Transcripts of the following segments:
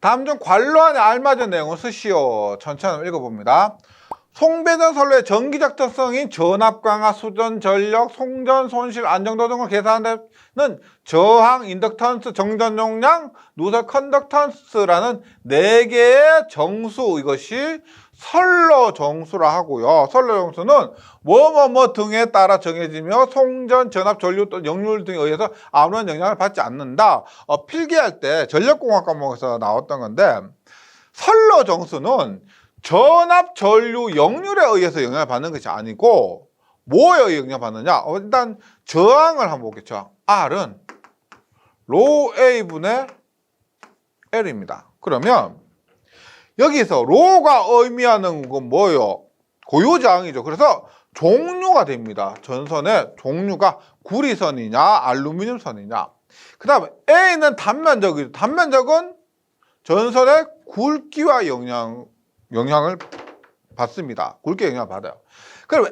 다음 중 관로 안에 알맞은 내용을 쓰시오. 천천히 한번 읽어봅니다. 송배전 선로의 전기적 특성인 전압 강화, 수전 전력, 송전 손실, 안정도 등을 계산하는 저항, 인덕턴스, 정전 용량, 누설 컨덕턴스라는 4개의 정수, 이것이 선로 정수라 하고요. 선로 정수는 뭐뭐뭐 등에 따라 정해지며 송전, 전압, 전류 또 역률 등에 의해서 아무런 영향을 받지 않는다. 필기할 때 전력공학 과목에서 나왔던 건데, 선로 정수는 전압, 전류, 역률에 의해서 영향을 받는 것이 아니고 뭐에 의해 영향을 받느냐? 일단 저항을 한번 보겠죠. R은 로 A분의 L입니다. 그러면 여기서 로가 의미하는 건 뭐예요? 고유저항이죠. 그래서 종류가 됩니다. 전선의 종류가 구리선이냐 알루미늄선이냐. 그 다음에 A는 단면적이죠. 단면적은 전선의 굵기와 영향을 받습니다. 굵기 영향을 받아요. 그럼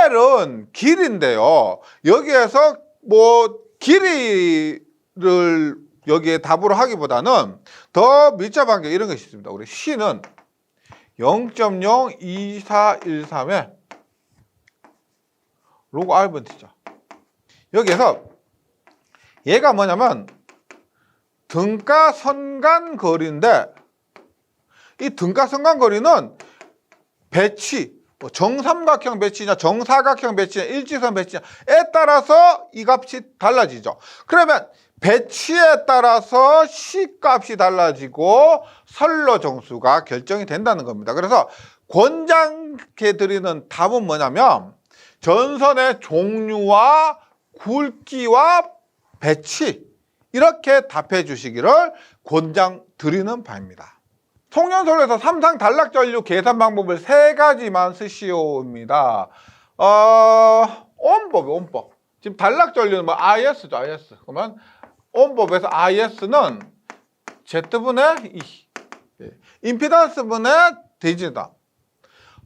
L은 길인데요. 여기에서 뭐 길이를 여기에 답으로 하기보다는 더 밀접한 게 이런 것이 있습니다. 우리 C는 0.02413의 로그 R분티죠. 여기에서 얘가 뭐냐면 등가 선간 거리인데, 이 등가 선간 거리는 배치, 정삼각형 배치냐 정사각형 배치냐 일직선 배치냐에 따라서 이 값이 달라지죠. 그러면 배치에 따라서 C 값이 달라지고 선로 정수가 결정이 된다는 겁니다. 그래서 권장해 드리는 답은 뭐냐면 전선의 종류와 굵기와 배치, 이렇게 답해 주시기를 권장 드리는 바입니다. 송전선로에서 삼상 단락전류 계산 방법을 3가지만 쓰시오입니다. 온법. 지금 단락전류는 뭐 IS죠, IS. 그러면 온법에서 IS는 Z분의 E, 임피던스분의 대지다.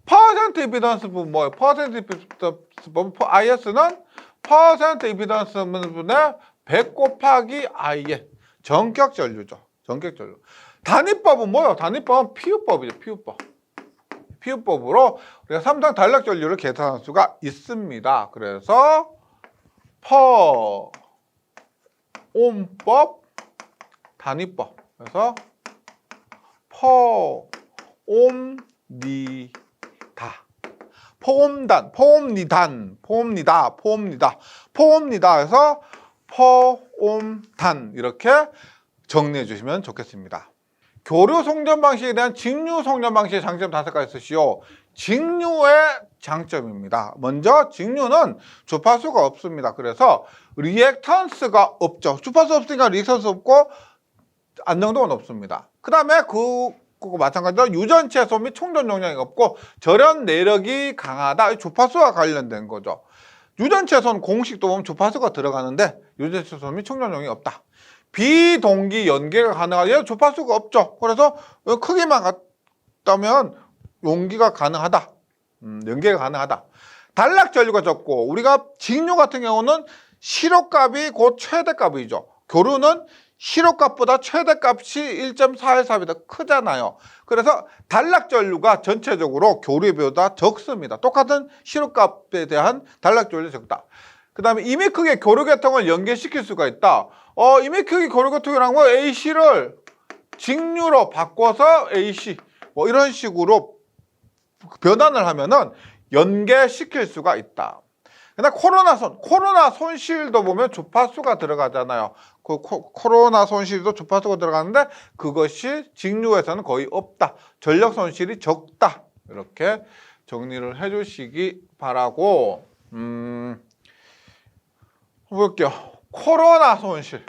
퍼센트 임피던스 부분 뭐예요? 퍼센트 임피던스 부분 IS는 퍼센트 임피던스 분의 100 곱하기 IS. 전격 전류죠. 전격 전류. 단위법은 뭐예요? 단위법은 피우법이죠. 피우법으로 우리가 삼상 단락 전류를 계산할 수가 있습니다. 그래서 퍼 옴법 단위법. 그래서 퍼 옴니다. 포옴단, 포옴니다. 그래서 포옴단, 이렇게 정리해 주시면 좋겠습니다. 교류 송전 방식에 대한 직류 송전 방식의 장점 5가지 쓰시오. 직류의 장점입니다. 먼저 직류는 주파수가 없습니다. 그래서 리액턴스가 없죠. 주파수 없으니까 리액턴스 없고 안정도가 높습니다. 그 다음에 그거 마찬가지로 유전체소 및 충전 용량이 없고 절연 내력이 강하다. 주파수와 관련된 거죠. 유전체소는 공식도 보면 주파수가 들어가는데 유전체소 및 충전 용량이 없다. 비동기 연계가 가능하다. 얘는 주파수가 없죠. 그래서 크기만 같다면 용기가 가능하다. 연계가 가능하다. 단락 전류가 적고, 우리가 직류 같은 경우는 시료값이 곧 최대값이죠. 교류는 시료값보다 최대값이 1.414보다 크잖아요. 그래서 단락 전류가 전체적으로 교류비보다 적습니다. 똑같은 시료값에 대한 단락 전류가 적다. 그 다음에 이미 크게 교류계통을 연계시킬 수가 있다. 이미 크게 교류계통이라는 건 AC를 직류로 바꿔서 AC 뭐 이런 식으로 변환을 하면은 연계시킬 수가 있다. 근데 코로나 손실도 보면 주파수가 들어가잖아요. 그 코로나 손실도 주파수가 들어가는데 그것이 직류에서는 거의 없다. 전력 손실이 적다. 이렇게 정리를 해주시기 바라고. 볼게요. 코로나 손실.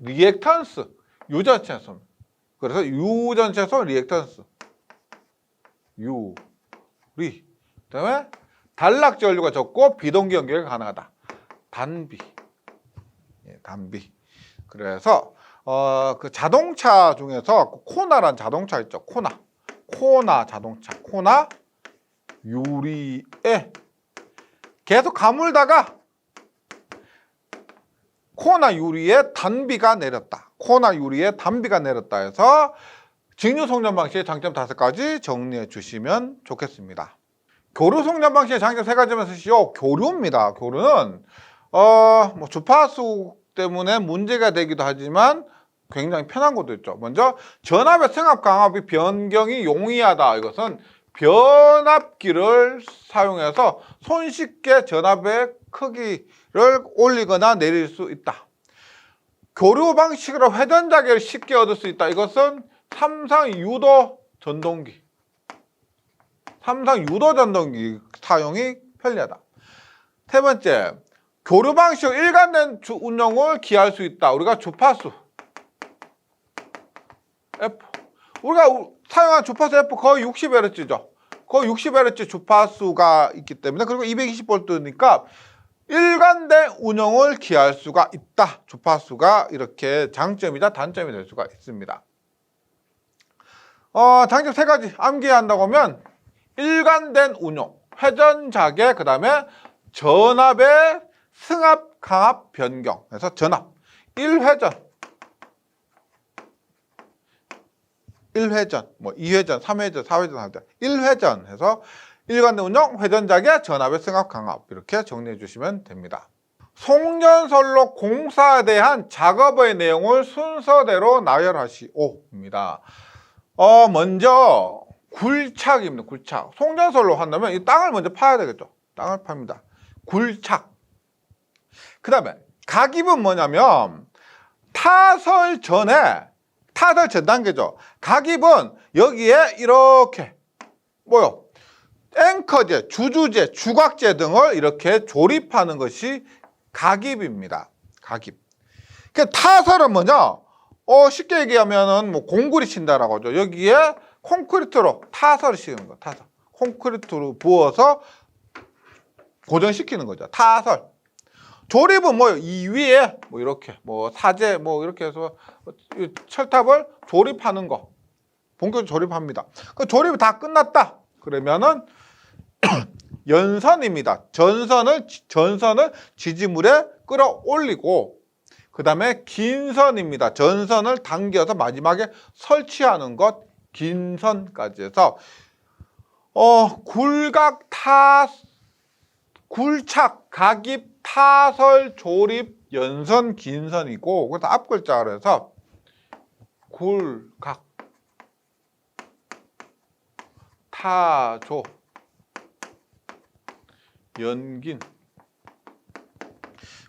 리액턴스, 유전체손. 그래서 유전체손 리액턴스. 리. 그다음에 단락 전류가 적고 비동기 연계가 가능하다. 단비. 단비. 그래서 그 자동차 중에서 코나라는 자동차 있죠. 코나 자동차. 코나 유리에 계속 가물다가 코나 유리에 단비가 내렸다. 코나 유리에 단비가 내렸다 해서 직류 송전 방식의 장점 5가지 정리해 주시면 좋겠습니다. 교류 송전 방식의 장점 3가지만 쓰시오. 교류입니다. 교류는 뭐 주파수 때문에 문제가 되기도 하지만 굉장히 편한 것도 있죠. 먼저 전압의 승합 강압이 변경이 용이하다. 이것은 변압기를 사용해서 손쉽게 전압의 크기를 올리거나 내릴 수 있다. 교류 방식으로 회전 자격을 쉽게 얻을 수 있다. 이것은 삼상 유도 전동기. 삼상 유도 전동기 사용이 편리하다. 세 번째, 교류 방식으로 일관된 운용을 기할 수 있다. 우리가 주파수 F, 우리가 사용한 주파수 F 거의 60Hz죠. 거의 60Hz 주파수가 있기 때문에, 그리고 220V니까 일관된 운용을 기할 수가 있다. 주파수가 이렇게 장점이자 단점이 될 수가 있습니다. 장점 3가지 암기해야 한다고 하면 일관된 운용, 회전 자개, 그 다음에 전압의 승합 강압 변경. 그래서 전압 1회전, 뭐 2회전, 3회전, 4회전 할 때 1회전 해서 일관된 운용, 회전 자개, 전압의 승합 강압 이렇게 정리해 주시면 됩니다. 송전선로 공사에 대한 작업의 내용을 순서대로 나열하시오입니다. 먼저 굴착입니다. 굴착. 송전선로 한다면 이 땅을 먼저 파야 되겠죠. 땅을 팝니다. 굴착. 그 다음에 각입은 뭐냐면 타설 전에, 타설 전 단계죠. 각입은 여기에 이렇게 뭐요? 앵커제, 주주제, 주곽제 등을 이렇게 조립하는 것이 각입입니다. 각입. 그 타설은 뭐냐? 쉽게 얘기하면은 뭐 공구리 친다라고 하죠. 여기에 콘크리트로 타설을 씌우는 거. 타설. 콘크리트로 부어서 고정시키는 거죠. 타설. 조립은 뭐요? 이 위에 뭐 이렇게 뭐 사제 뭐 이렇게 해서 철탑을 조립하는 거. 본격적으로 조립합니다. 그 조립이 다 끝났다. 그러면은 연선입니다. 전선을 지지물에 끌어올리고, 그 다음에 긴선입니다. 전선을 당겨서 마지막에 설치하는 것, 긴선까지 해서 굴착, 각입, 타설, 조립, 연선, 긴선이고, 그래서 앞글자로 해서 굴각, 타조, 연긴.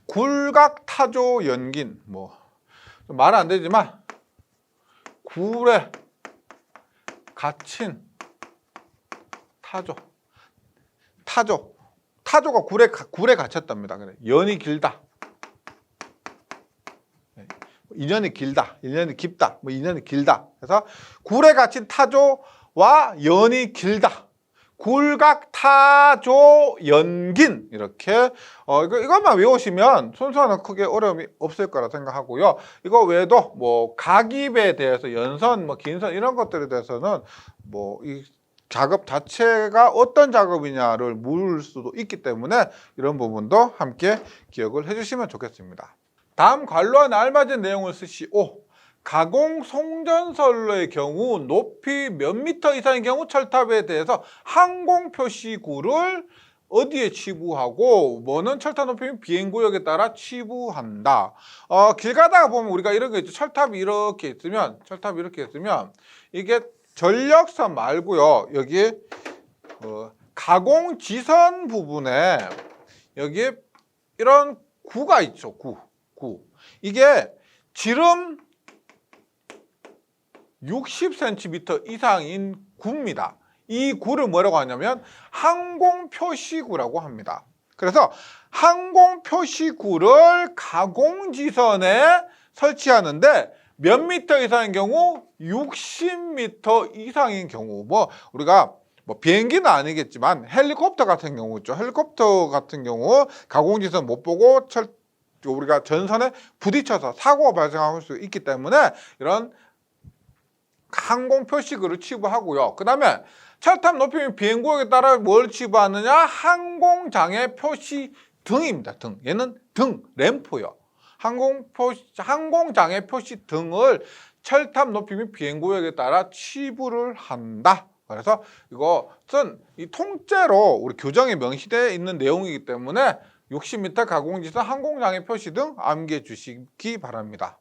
굴각, 타조, 연긴. 뭐 말은 안 되지만 굴에 갇힌 타조. 타조가 굴에 갇혔답니다. 그래. 연이 길다. 인연이 길다. 인연이 깊다. 뭐 인연이 길다. 그래서 굴에 갇힌 타조와 연이 길다. 굴각, 타조, 연긴. 이렇게 이것만 외우시면 순서는 크게 어려움이 없을 거라 생각하고요. 이거 외에도 뭐 각입에 대해서 연선, 뭐 긴선 이런 것들에 대해서는 뭐 이 작업 자체가 어떤 작업이냐를 물을 수도 있기 때문에 이런 부분도 함께 기억을 해주시면 좋겠습니다. 다음 관로안에 알맞은 내용을 쓰시오. 가공 송전선로의 경우 높이 몇 미터 이상의 경우 철탑에 대해서 항공 표시구를 어디에 치부하고, 뭐는 철탑 높이 비행구역에 따라 치부한다. 길 가다가 보면 우리가 이런 거 있죠. 철탑이 이렇게 있으면 이게 전력선 말고요. 여기 가공 지선 부분에 여기 이런 구가 있죠. 구. 이게 지름 60cm 이상인 구입니다. 이 구를 뭐라고 하냐면 항공표시구라고 합니다. 그래서 항공표시구를 가공지선에 설치하는데 몇 미터 이상인 경우 60m 이상인 경우, 뭐 우리가 뭐 비행기는 아니겠지만 헬리콥터 같은 경우 있죠. 헬리콥터 같은 경우 가공지선 못 보고 우리가 전선에 부딪혀서 사고가 발생할 수 있기 때문에 이런 항공 표시구를 치부하고요. 그 다음에 철탑 높이 비행구역에 따라 뭘 치부하느냐? 항공장애 표시 등입니다. 등. 얘는 등, 램프요. 항공장애 표시 등을 철탑 높이 및 비행구역에 따라 치부를 한다. 그래서 이것은 이 통째로 우리 교정에 명시되어 있는 내용이기 때문에 60m 가공지선 항공장애 표시 등 암기해 주시기 바랍니다.